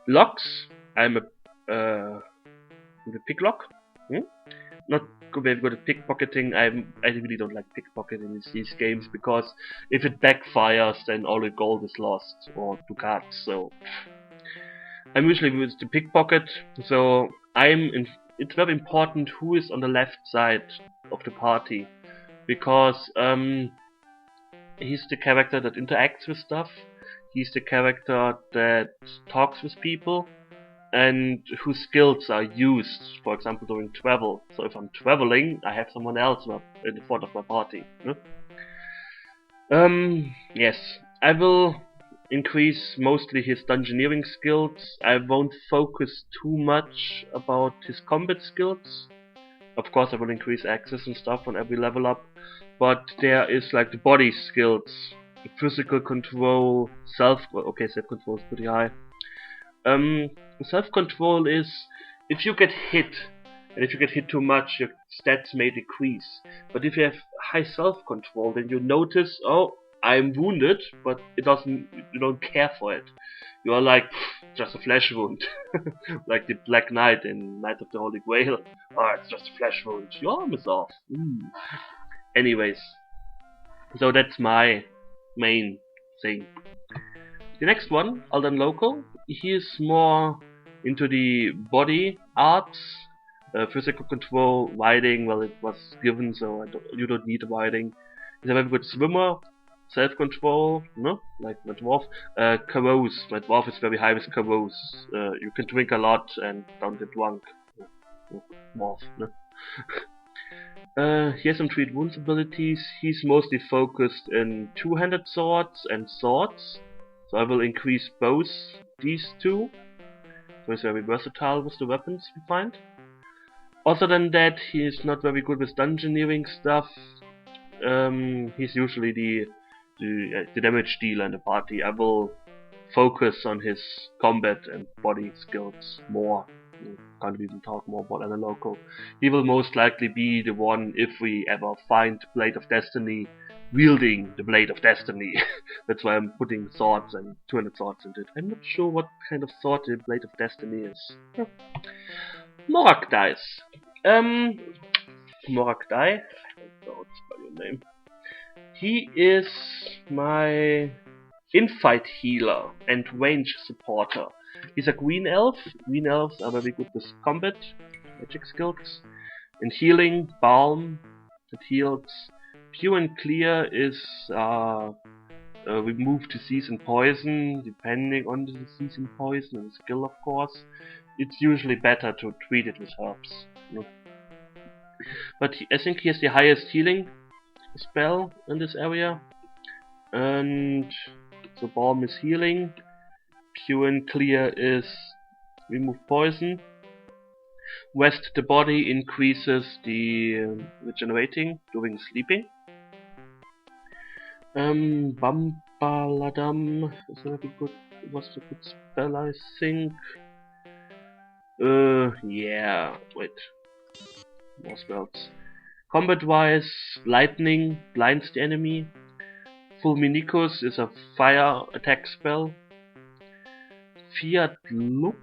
Locks. I'm the picklock. Not very good at pickpocketing. I really don't like pickpocketing in these games because if it backfires, then all the gold is lost or ducats. So I'm usually with the pickpocket. So it's very important who is on the left side of the party because he's the character that interacts with stuff. He's the character that talks with people and whose skills are used, for example, during travel. So if I'm traveling, I have someone else in the front of my party. Yes, I will increase mostly his dungeoneering skills. I won't focus too much about his combat skills. Of course, I will increase access and stuff on every level up, but there is like the body skills, the physical control, self-control is pretty high. Self-control is if you get hit, and if you get hit too much, your stats may decrease. But if you have high self-control, then you notice, oh, I'm wounded, but you don't care for it. You are like, just a flesh wound, like the Black Knight in Knight of the Holy Grail. Oh, it's just a flesh wound. Your arm is off. Anyways, so that's my main thing. The next one, Alden Loco, he is more into the body arts, physical control, riding. Well, it was given, so you don't need riding. He's a very good swimmer, self-control, no, like my dwarf. Carouse, my dwarf is very high with carouse. You can drink a lot and don't get drunk. Dwarf, no. He has some treat wounds abilities. He's mostly focused in two-handed swords and swords. So I will increase both these two. So he's very versatile with the weapons we find. Other than that, he is not very good with dungeoneering stuff. He's usually the damage dealer in the party. I will focus on his combat and body skills more. Can't even talk more about Loco. He will most likely be the one if we ever find Blade of Destiny wielding the Blade of Destiny. That's why I'm putting swords and 200 swords into it. I'm not sure what kind of sword the Blade of Destiny is. Morak dice. Morak Dai. I don't spell your name. He is my infight healer and range supporter. He's a green elf. Green elves are very good with combat, magic skills, and healing. Balm that heals. Pure and clear is remove disease and poison, depending on the disease and poison and skill, of course. It's usually better to treat it with herbs. But I think he has the highest healing spell in this area, and so Balm is healing. Pure and clear is remove poison. Rest the body increases the regenerating during sleeping. Bambaladam is a very good. Was a good spell, I think. Yeah. Wait. More spells. Combat-wise, lightning blinds the enemy. Fulminicus is a fire attack spell. Fiat Lux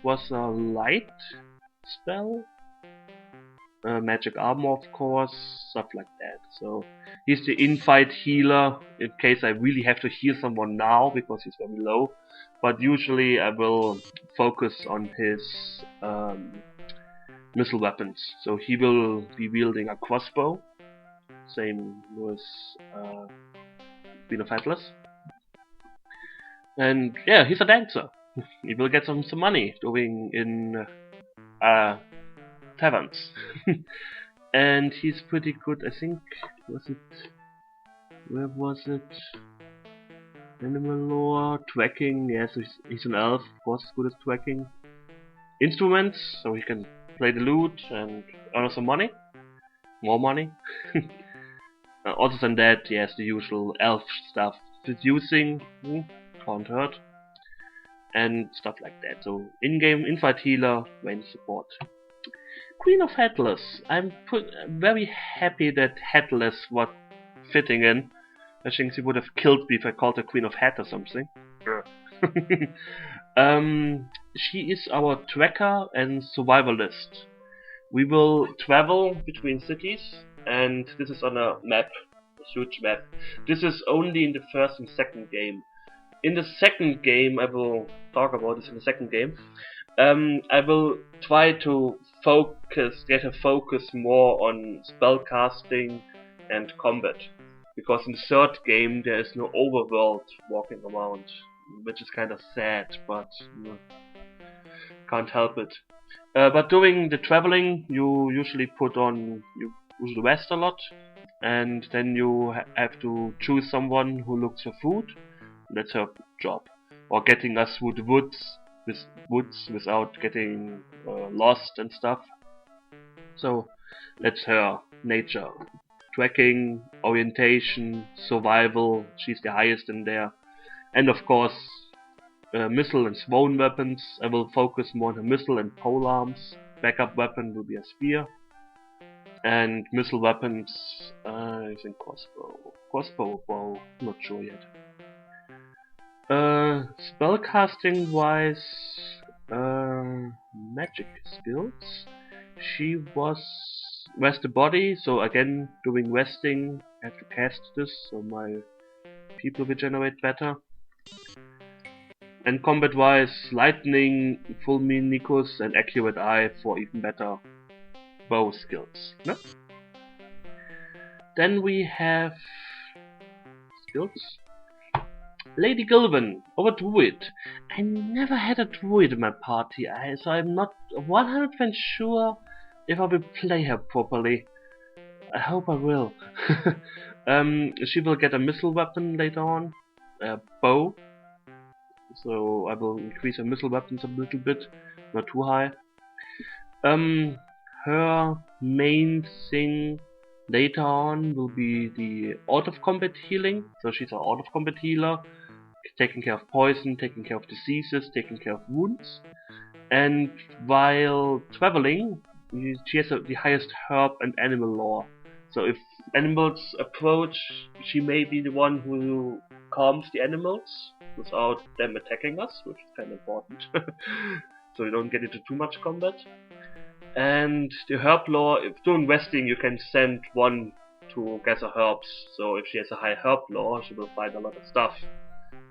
was a light spell. Magic armor, of course, stuff like that. So he's the infight healer in case I really have to heal someone now because he's very low. But usually I will focus on his missile weapons. So he will be wielding a crossbow. Same with Queen of Atlas. And yeah, he's a dancer. He will get some money doing in taverns. And he's pretty good, I think. Where was it? Animal lore, tracking, yeah, so he's an elf, of course he's good at tracking. Instruments, so he can play the lute and earn some money. More money. Other than that, he has the usual elf stuff. Seducing, can't hurt. And stuff like that. So in-game infight healer, range support. Queen of Headless. I'm very happy that Headless was fitting in. I think she would have killed me if I called her Queen of Hat or something. She is our tracker and survivalist. We will travel between cities, and this is on a map, a huge map. This is only in the first and second game. In the second game, I will talk about this in the second game. I will try to get a focus more on spellcasting and combat. Because in the third game there is no overworld walking around, which is kind of sad, but can't help it. But doing the traveling, you usually rest a lot, and then you have to choose someone who looks for food. That's her job, or getting us through the woods without getting lost and stuff. So that's her nature. Tracking, orientation, survival, she's the highest in there. And of course, missile and thrown weapons. I will focus more on the missile and polearms. Backup weapon will be a spear. And missile weapons, I think crossbow. Crossbow or bow, not sure yet. Spellcasting wise, magic skills. She was rest the body, so again doing resting, I have to cast this so my people regenerate better. And combat wise, lightning, fulminicus and accurate eye for even better bow skills. No? Then we have skills. Lady Gilvin, our druid. I never had a druid in my party, so I'm not 100% sure if I will play her properly. I hope I will. She will get a missile weapon later on, a bow. So I will increase her missile weapons a little bit, not too high. Her main thing later on will be the out of combat healing. So she's an out of combat healer, taking care of poison, taking care of diseases, taking care of wounds. And while traveling, she has the highest herb and animal lore. So if animals approach, she may be the one who calms the animals without them attacking us, which is kind of important. So you don't get into too much combat. And the herb lore, if doing resting, you can send one to gather herbs. So if she has a high herb lore, she will find a lot of stuff.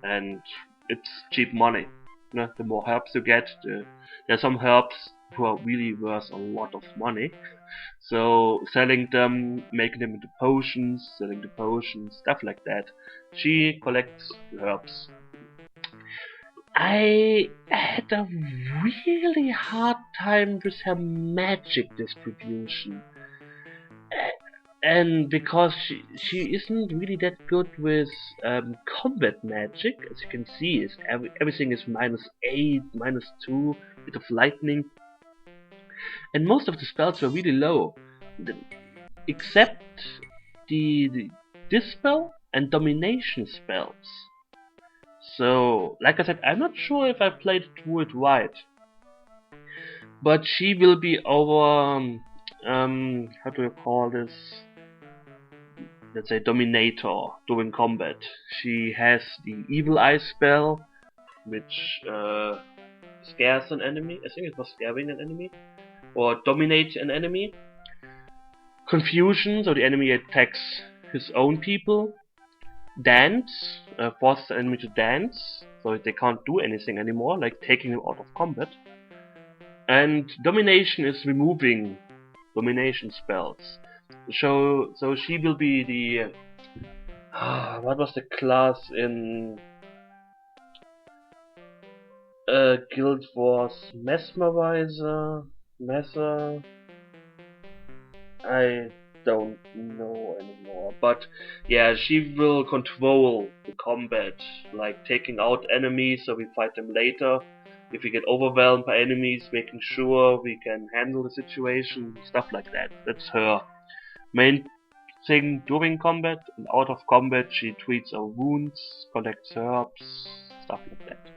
And it's cheap money. The more herbs you get, there are some herbs who are really worth a lot of money. So selling them, making them into potions, selling the potions, stuff like that. She collects herbs. I had a really hard time with her magic distribution. And because she isn't really that good with combat magic, as you can see, everything is -8, -2, bit of lightning. And most of the spells were really low, except the dispel and domination spells. So, like I said, I'm not sure if I played Druid right. But she will be our, how do you call this? Let's say Dominator during combat. She has the Evil Eye spell, which scares an enemy. I think it was scaring an enemy. Or dominate an enemy. Confusion, so the enemy attacks his own people. Dance, forces the enemy to dance, so they can't do anything anymore, like taking them out of combat. And domination is removing domination spells. So she will be the what was the class in Guild Wars? Mesmerizer? Messer? I don't know anymore, but yeah, she will control the combat, like taking out enemies so we fight them later. If we get overwhelmed by enemies, making sure we can handle the situation, stuff like that. That's her main thing during combat. And out of combat, she treats our wounds, collects herbs, stuff like that.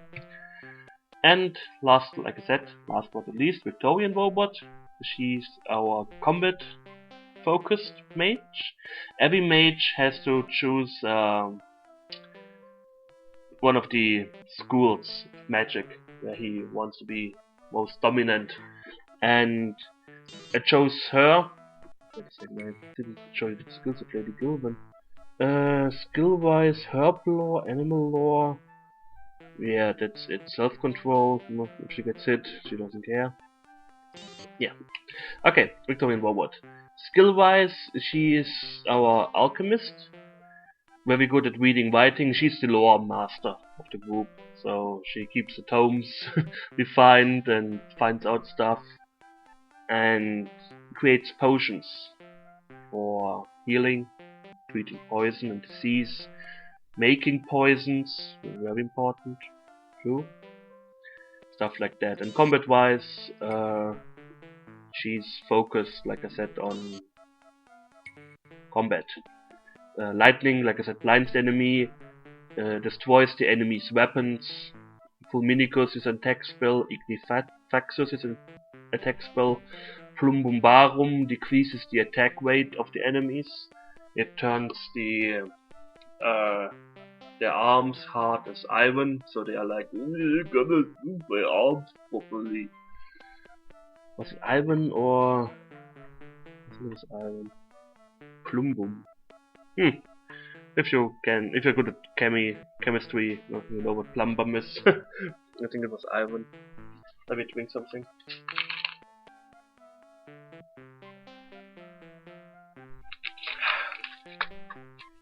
And last, like I said, last but not least, Victorian Robot. She's our combat focused mage. Every mage has to choose one of the schools of magic where he wants to be most dominant, and I chose her. Wait a second, I didn't show you the skills of Lady Gilvan. Skill-wise, herb lore, animal lore. Yeah, that's it. Self-control. If she gets hit, she doesn't care. Yeah. Okay, Victorian Warward. Skill-wise, she is our alchemist. Very good at reading writing. She's the lore master of the group. So she keeps the tomes we find and finds out stuff. And creates potions for healing, treating poison and disease, making poisons, very important too. Stuff like that. And combat-wise, she's focused, like I said, on combat. Lightning, like I said, blinds the enemy, destroys the enemy's weapons. Fulminicus is an attack spell, Ignifaxus is an attack spell. Plumbumbarum decreases the attack weight of the enemies. It turns their arms hard as iron, so they are like, I'm gonna move my arms properly. Was it iron or... what is iron? Plumbum. If you're good at chemistry, you know what plumbum is. I think it was iron. Let me drink something.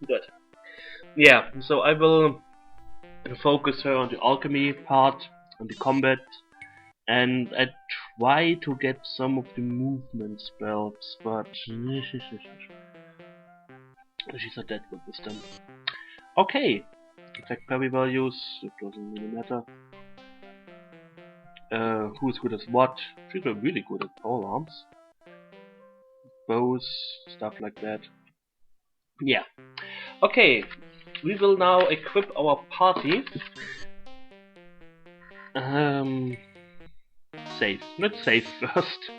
Good. Yeah, so I will focus her on the alchemy part, on the combat, and I try to get some of the movement spells, but she's not that good with them. Okay, attack parry values, it doesn't really matter. Who's good as what? She's really good at pole arms, bows, stuff like that. Yeah. Okay, we will now equip our party. Save. Let's save first.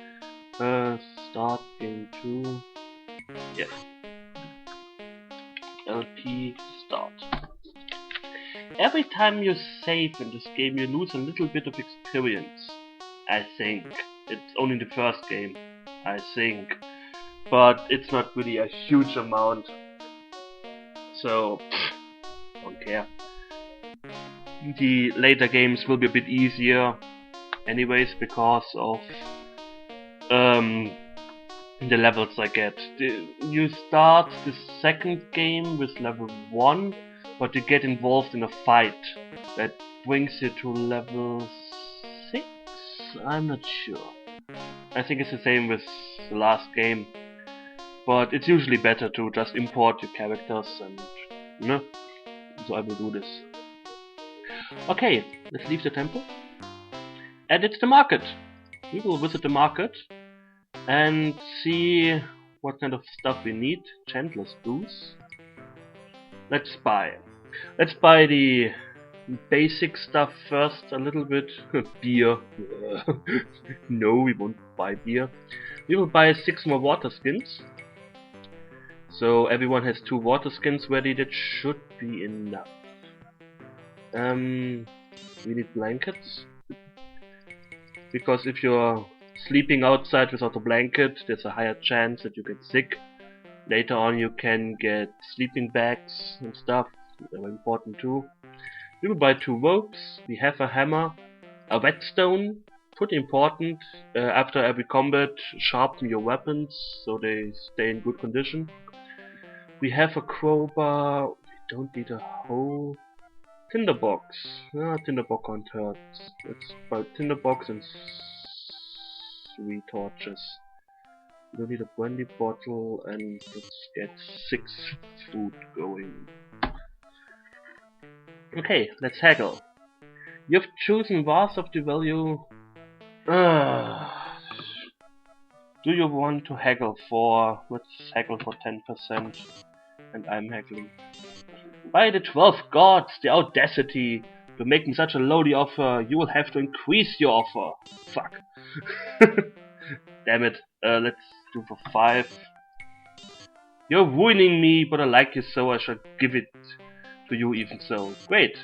Start game 2. Yes. LP start. Every time you save in this game, you lose a little bit of experience. I think. It's only the first game, I think. But it's not really a huge amount. So, don't care. The later games will be a bit easier anyways because of the levels I get. You start the second game with level 1, but you get involved in a fight that brings you to level 6? I'm not sure. I think it's the same with the last game. But it's usually better to just import your characters and, you know, so I will do this. Okay, let's leave the temple. And it's the market. We will visit the market and see what kind of stuff we need. Chandler's booze. Let's buy. Let's buy the basic stuff first a little bit. Beer. No, we won't buy beer. We will buy 6 more water skins. So everyone has 2 water skins ready, that should be enough. We need blankets. Because if you're sleeping outside without a blanket, there's a higher chance that you get sick. Later on you can get sleeping bags and stuff, they're important too. We will buy 2 ropes, we have a hammer, a whetstone, pretty important. After every combat, sharpen your weapons so they stay in good condition. We have a crowbar, we don't need a hoe. Tinderbox. Tinderbox can't hurt. Let's buy tinderbox and 3 torches. We don't need a brandy bottle and let's get 6 food going. Okay, let's haggle. You've chosen vase of the value. Do you want to haggle for... let's haggle for 10%. And I'm haggling. By the 12 gods, the audacity to make me such a lowly offer, you will have to increase your offer. Fuck. Damn it. Let's do for 5. You're ruining me, but I like you so I shall give it to you even so. Great.